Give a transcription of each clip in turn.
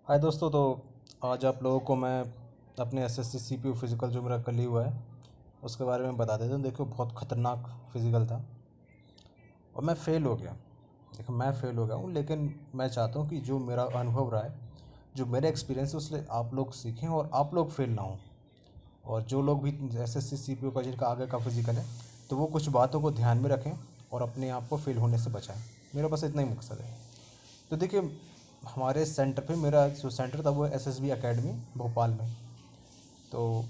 हाय दोस्तों। तो आज आप लोगों को मैं अपने एसएससी सीपीयू फिज़िकल जो मेरा कल ही हुआ है उसके बारे में बता देता हूँ। देखो, बहुत ख़तरनाक फिज़िकल था और मैं फ़ेल हो गया। देखो, मैं फ़ेल हो गया हूँ, लेकिन मैं चाहता हूँ कि जो मेरा अनुभव रहा है, जो मेरा एक्सपीरियंस है, उससे आप लोग सीखें और आप लोग फ़ेल ना हों। और जो लोग भी एसएससी सीपीयू का जिनका आगे का फिज़िकल है, तो वो कुछ बातों को ध्यान में रखें और अपने आप को फ़ेल होने से बचाएं। मेरा बस इतना ही मकसद है। तो देखिए, हमारे सेंटर पे मेरा जो सेंटर था वो एसएसबी एकेडमी भोपाल में। तो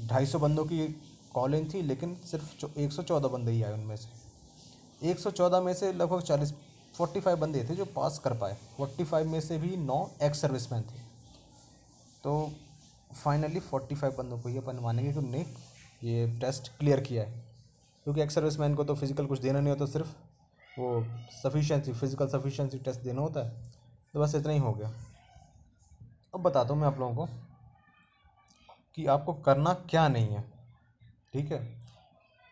250 बंदों की कॉलिंग थी, लेकिन सिर्फ 114 बंदे ही आए। उनमें से 114 में से लगभग 45 बंदे थे जो पास कर पाए। 45 में से भी 9 एक्स सर्विसमैन थे। तो फाइनली 45 बंदों को ही अपन मानेंगे कि उनने ये टेस्ट क्लियर किया है, क्योंकि एक्स सर्विसमैन को तो फिज़िकल कुछ देना नहीं होता, सिर्फ वो सफिशिएंसी फिज़िकल सफिशिएंसी टेस्ट देना होता है। तो बस इतना ही हो गया। अब बताता हूँ मैं आप लोगों को कि आपको करना क्या नहीं है। ठीक है,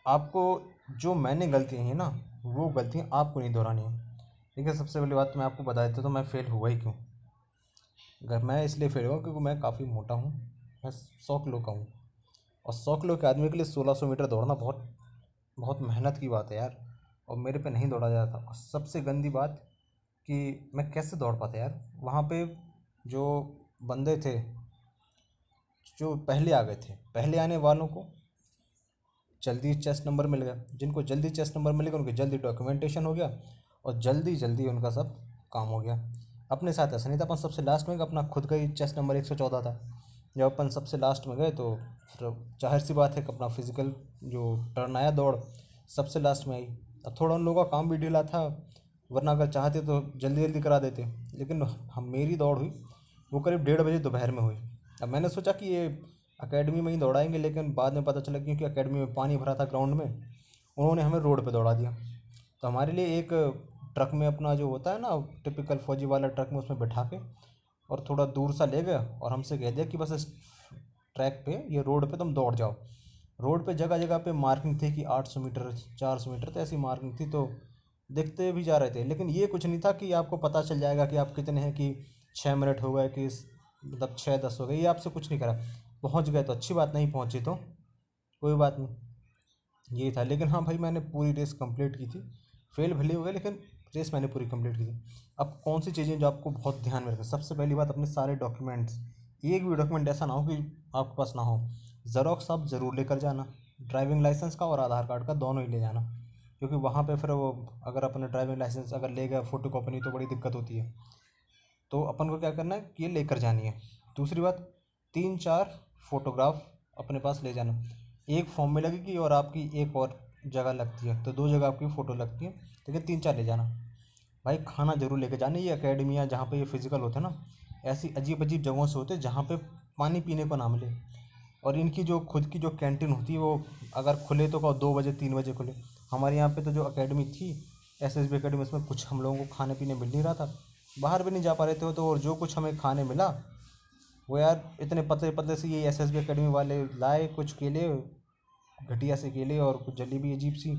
आपको जो मैंने गलतियाँ हैं ना, वो गलतियाँ आपको नहीं दोहरानी है। ठीक है, सबसे पहली बात मैं आपको बता देता हूँ, तो मैं फ़ेल हुआ ही क्यों। अगर मैं इसलिए फ़ेल हुआ क्योंकि मैं काफ़ी मोटा हूँ। मैं 100 किलो का हूँ, और 100 किलो के आदमी के लिए 1600 मीटर दौड़ना बहुत बहुत मेहनत की बात है यार। और मेरे पे नहीं दौड़ा जाता। और सबसे गंदी बात कि मैं कैसे दौड़ पाता यार। वहाँ पे जो बंदे थे जो पहले आ गए थे, पहले आने वालों को जल्दी चेस्ट नंबर मिल गया। जिनको जल्दी चेस्ट नंबर मिल गया उनकी जल्दी डॉक्यूमेंटेशन हो गया और जल्दी जल्दी उनका सब काम हो गया। अपने साथ ऐसा नहीं था, अपन सबसे लास्ट में गए, अपना खुद का ही चेस्ट नंबर 114 था। जब अपन सबसे लास्ट में गए तो फिर जाहिर सी बात है कि अपना फिज़िकल जो टर्न आया दौड़ सबसे लास्ट में आई। अब थोड़ा उन लोगों का काम भी ढीला था, वरना अगर चाहते तो जल्दी जल्दी करा देते। लेकिन हम मेरी दौड़ हुई वो करीब 1:30 बजे दोपहर में हुई। अब मैंने सोचा कि ये एकेडमी में ही दौड़ाएंगे, लेकिन बाद में पता चला क्योंकि एकेडमी में पानी भरा था ग्राउंड में, उन्होंने हमें रोड पे दौड़ा दिया। तो हमारे लिए एक ट्रक में, अपना जो होता है ना टिपिकल फौजी वाला ट्रक में, उसमें बैठा के और थोड़ा दूर सा ले गया और हमसे कह दिया कि बस इस ट्रैक पे, ये रोड पे तुम दौड़ जाओ। रोड पे जगह जगह पे मार्किंग थी कि 800 मीटर 400 मीटर, तो ऐसी मार्किंग थी। तो देखते भी जा रहे थे, लेकिन ये कुछ नहीं था कि आपको पता चल जाएगा कि आप कितने हैं, कि 6 मिनट हो गए, कि मतलब 6-10 हो गए। ये आपसे कुछ नहीं करा। पहुंच गए तो अच्छी बात, नहीं पहुंचे तो कोई बात नहीं। ये था। लेकिन हाँ भाई, मैंने पूरी रेस कंप्लीट की थी। फेल भले हो गए, लेकिन रेस मैंने पूरी कंप्लीट की थी। अब कौन सी चीज़ें जो आपको बहुत ध्यान में रखें। सबसे पहली बात, अपने सारे डॉक्यूमेंट्स, एक भी डॉक्यूमेंट ऐसा ना हो कि आपके पास ना हो। ज़ेरॉक्स आप ज़रूर लेकर जाना, ड्राइविंग लाइसेंस का और आधार कार्ड का, दोनों ही ले जाना। क्योंकि वहाँ पे फिर वो, अगर अपने ड्राइविंग लाइसेंस अगर ले गया फोटो कॉपी, नहीं तो बड़ी दिक्कत होती है। तो अपन को क्या करना है, ये लेकर जानी है। दूसरी बात, 3-4 फोटोग्राफ अपने पास ले जाना। एक फॉर्म में लगेगी और आपकी एक और जगह लगती है, तो 2 जगह आपकी फ़ोटो लगती है, लेकिन 3-4 ले जाना। भाई, खाना जरूर लेके जाना। ये अकेडमियाँ जहाँ पे ये फिज़िकल होते हैं ना, ऐसी अजीब अजीब जगहों से होते हैं जहाँ पे पानी पीने को ना मिले। और इनकी जो खुद की जो कैंटीन होती है, वो अगर खुले तो 2 बजे 3 बजे खुले। हमारे यहाँ पे तो जो अकेडमी थी, एसएसबी अकेडमी, उसमें कुछ हम लोगों को खाने पीने मिल नहीं रहा था। बाहर भी नहीं जा पा रहे थे। तो और जो कुछ हमें खाने मिला, वो यार इतने पतले पतले से ये एसएसबी अकेडमी वाले लाए, कुछ केले, घटिया से केले और कुछ जलेबी अजीब सी।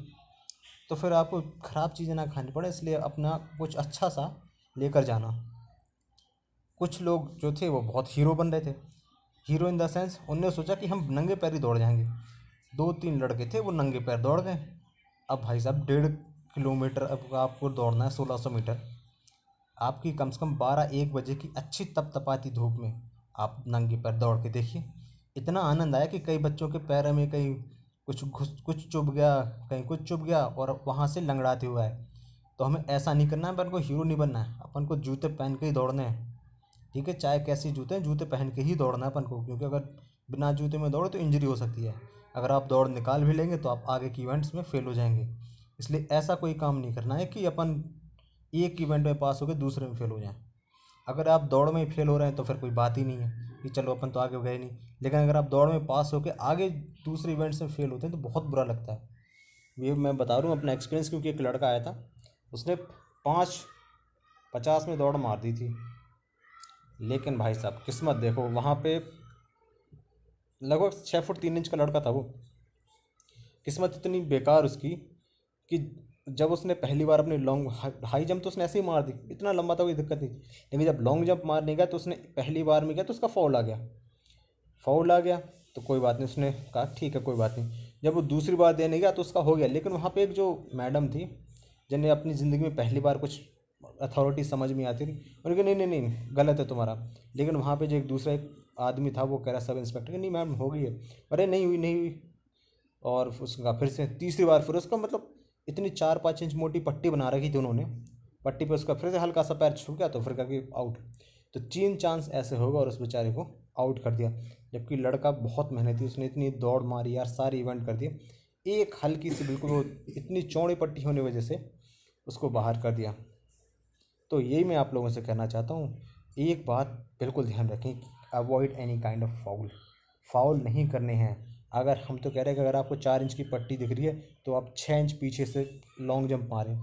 तो फिर आपको ख़राब चीज़ें ना खानी पड़े, इसलिए अपना कुछ अच्छा सा लेकर जाना। कुछ लोग जो थे वो बहुत हीरो बन रहे थे। हीरो इन द सेंस, उनने सोचा कि हम नंगे पैर ही दौड़ जाएंगे। 2-3 लड़के थे, वो नंगे पैर दौड़ गए। अब भाई साहब, 1.5 किलोमीटर अब आपको दौड़ना है, 1600 मीटर। आपकी कम से कम 12-1 बजे की अच्छी तपतपाती धूप में आप नंगे पैर दौड़ के देखिए। इतना आनंद आया कि कई बच्चों के पैर में कहीं कुछ चुभ गया, कहीं कुछ चुभ गया, और वहाँ से लंगड़ाते हुए आए। तो हमें ऐसा नहीं करना है, अपन को हीरो नहीं बनना है। अपन को जूते पहन के ही दौड़ने हैं। ठीक है, चाहे कैसे जूते हैं, जूते पहन के ही दौड़ना है अपन को, क्योंकि अगर बिना जूते में दौड़े तो इंजरी हो सकती है। अगर आप दौड़ निकाल भी लेंगे तो आप आगे की इवेंट्स में फेल हो जाएंगे। इसलिए ऐसा कोई काम नहीं करना है कि अपन एक इवेंट में पास हो गए, दूसरे में फेल हो जाएं। अगर आप दौड़ में ही फेल हो रहे हैं तो फिर कोई बात ही नहीं है कि चलो अपन तो आगे गए नहीं। लेकिन अगर आप दौड़ में पास होकर आगे दूसरे इवेंट्स में फेल होते हैं तो बहुत बुरा लगता है। ये मैं बता रहा हूँ अपना एक्सपीरियंस, क्योंकि एक लड़का आया था, उसने 5:50 में दौड़ मार दी थी। लेकिन भाई साहब, किस्मत देखो, वहाँ पे लगभग 6 फुट 3 इंच का लड़का था वो। किस्मत इतनी बेकार उसकी कि जब उसने पहली बार अपनी लॉन्ग हाई जंप तो उसने ऐसे ही मार दी, इतना लंबा था कोई दिक्कत नहीं, लेकिन जब लॉन्ग जंप मारने गया तो उसने पहली बार में गया तो उसका फाउल आ गया। फाउल आ गया तो कोई बात नहीं, उसने कहा ठीक है कोई बात नहीं। जब वो दूसरी बार देने गया तो उसका हो गया, लेकिन वहाँ पे एक जो मैडम थी जिन्हें अपनी ज़िंदगी में पहली बार कुछ अथॉरिटी समझ में आती थी, उन्होंने कहा नहीं नहीं नहीं गलत है तुम्हारा। लेकिन वहाँ पे जो एक दूसरा एक आदमी था वो कह रहा सब इंस्पेक्टर नहीं मैम हो गई है, अरे नहीं हुई नहीं हुई। और उसका फिर से तीसरी बार फिर उसका मतलब इतनी 4-5 इंच मोटी पट्टी बना रखी थी उन्होंने, पट्टी पे उसका फिर से हल्का सा पैर छू गया तो फिर करके आउट। तो 3 चांस ऐसे होगा और उस बेचारे को आउट कर दिया। जबकि लड़का बहुत मेहनती, उसने इतनी दौड़ मारी यार, सारे इवेंट कर दिए, एक हल्की सी बिल्कुल वो इतनी चौड़ी पट्टी होने की वजह से उसको बाहर कर दिया। तो यही मैं आप लोगों से कहना चाहता हूँ, एक बात बिल्कुल ध्यान रखें, avoid any kind of foul. Foul नहीं करने हैं। अगर हम तो कह रहे हैं कि अगर आपको 4 इंच की पट्टी दिख रही है तो आप 6 इंच पीछे से लॉन्ग जंप मारें।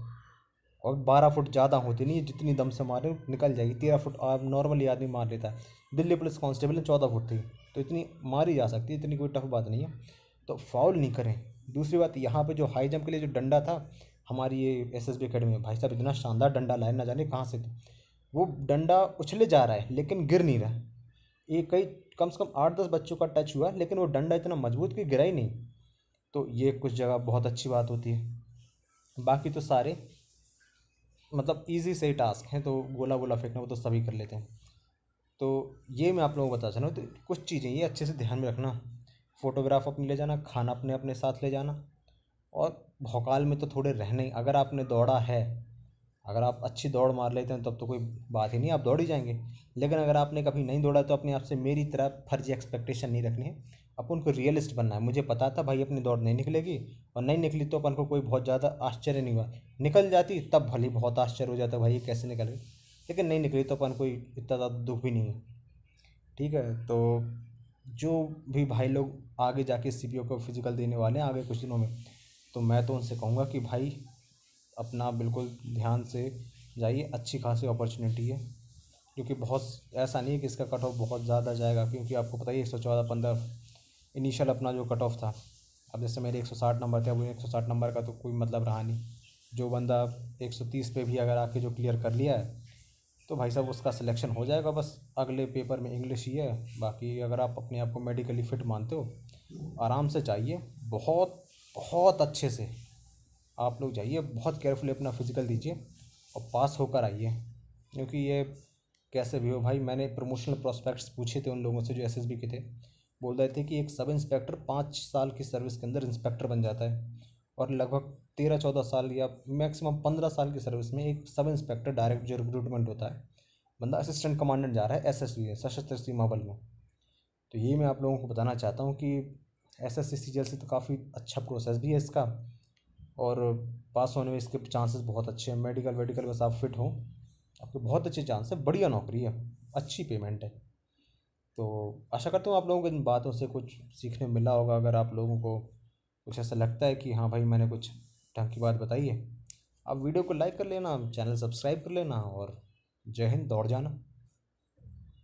और 12 फुट ज़्यादा होती नहीं है, जितनी दम से मारें निकल जाएगी। 13 फुट आप नॉर्मली आदमी मार लेता है। दिल्ली पुलिस कांस्टेबल ने 14 फुट थी, तो इतनी मारी जा सकती है, इतनी कोई टफ बात नहीं है। तो फाउल नहीं करें। दूसरी बात, यहाँ पे जो हाई जंप के लिए जो डंडा था हमारी ये एसएसबी अकेडमी में, भाई साहब इतना शानदार डंडा लाए, ना जाने कहाँ से थे। वो डंडा उछले जा रहा है लेकिन गिर नहीं रहा। ये कई कम से कम 8-10 बच्चों का टच हुआ, लेकिन वो डंडा इतना मजबूत कि गिरा ही नहीं। तो ये कुछ जगह बहुत अच्छी बात होती है। बाकी तो सारे मतलब इजी से ही टास्क हैं, तो गोला गोला फेंकना वो तो सभी कर लेते हैं। तो ये मैं आप लोगों को बता चाह रहा हूँ, तो कुछ चीज़ें ये अच्छे से ध्यान में रखना। फ़ोटोग्राफ अपने ले जाना, खाना अपने अपने साथ ले जाना, और भौकाल में तो थोड़े रहने ही। अगर आपने दौड़ा है, अगर आप अच्छी दौड़ मार लेते हैं तब तो कोई बात ही नहीं, आप दौड़ ही जाएंगे। लेकिन अगर आपने कभी नहीं दौड़ा तो अपने आप से मेरी तरह फर्जी एक्सपेक्टेशन नहीं रखनी है। अपन को रियलिस्ट बनना है। मुझे पता था भाई अपनी दौड़ नहीं निकलेगी, और नहीं निकली तो अपन को कोई बहुत ज़्यादा आश्चर्य नहीं हुआ। निकल जाती तब भले बहुत आश्चर्य हो जाता भाई ये कैसे निकल गई, लेकिन नहीं निकली तो अपन कोई इतना ज़्यादा दुख भी नहीं है। ठीक है, तो जो भी भाई लोग आगे जाके सीपीओ को फिजिकल देने वाले हैं आगे कुछ दिनों में, तो मैं तो उनसे कहूँगा कि भाई अपना बिल्कुल ध्यान से जाइए, अच्छी खासी अपॉर्चुनिटी है। क्योंकि बहुत ऐसा नहीं है कि इसका कट ऑफ बहुत ज़्यादा जाएगा, क्योंकि आपको पता ही 114-15 इनिशियल अपना जो कट ऑफ था। अब जैसे मेरे 160 नंबर थे, अब 160 नंबर का तो कोई मतलब रहा नहीं। जो बंदा 130 पे भी अगर आके जो क्लियर कर लिया है तो भाई साहब उसका सिलेक्शन हो जाएगा। बस अगले पेपर में इंग्लिश ही है। बाकी अगर आप अपने आप को मेडिकली फिट मानते हो, आराम से चाहिए, बहुत बहुत अच्छे से आप लोग जाइए, बहुत केयरफुली अपना फिजिकल दीजिए और पास होकर आइए। क्योंकि ये कैसे भी हो भाई, मैंने प्रमोशनल प्रोस्पेक्ट्स पूछे थे उन लोगों से जो एसएसबी के थे, बोल रहे थे कि एक सब इंस्पेक्टर 5 साल की सर्विस के अंदर इंस्पेक्टर बन जाता है, और लगभग 13-14 साल या मैक्सिमम 15 साल की सर्विस में एक सब इंस्पेक्टर डायरेक्ट जो रिक्रूटमेंट होता है, बंदा असिस्टेंट कमांडेंट जा रहा है एसएसबी है, सशस्त्र सीमा बल में। तो ये मैं आप लोगों को बताना चाहता हूँ कि एसएससी सीजीएल से तो काफ़ी अच्छा प्रोसेस भी है इसका, और पास होने में इसके चांसेस बहुत अच्छे हैं। मेडिकल वेडिकल बस आप फिट हों, आपके बहुत अच्छे चांस है, बढ़िया नौकरी है, अच्छी पेमेंट है। तो आशा करता हूँ आप लोगों को इन बातों से कुछ सीखने मिला होगा। अगर आप लोगों को कुछ ऐसा लगता है कि हाँ भाई मैंने कुछ ढंग की बात बताई है, आप वीडियो को लाइक कर लेना, चैनल सब्सक्राइब कर लेना, और जय हिंद, दौड़ जाना।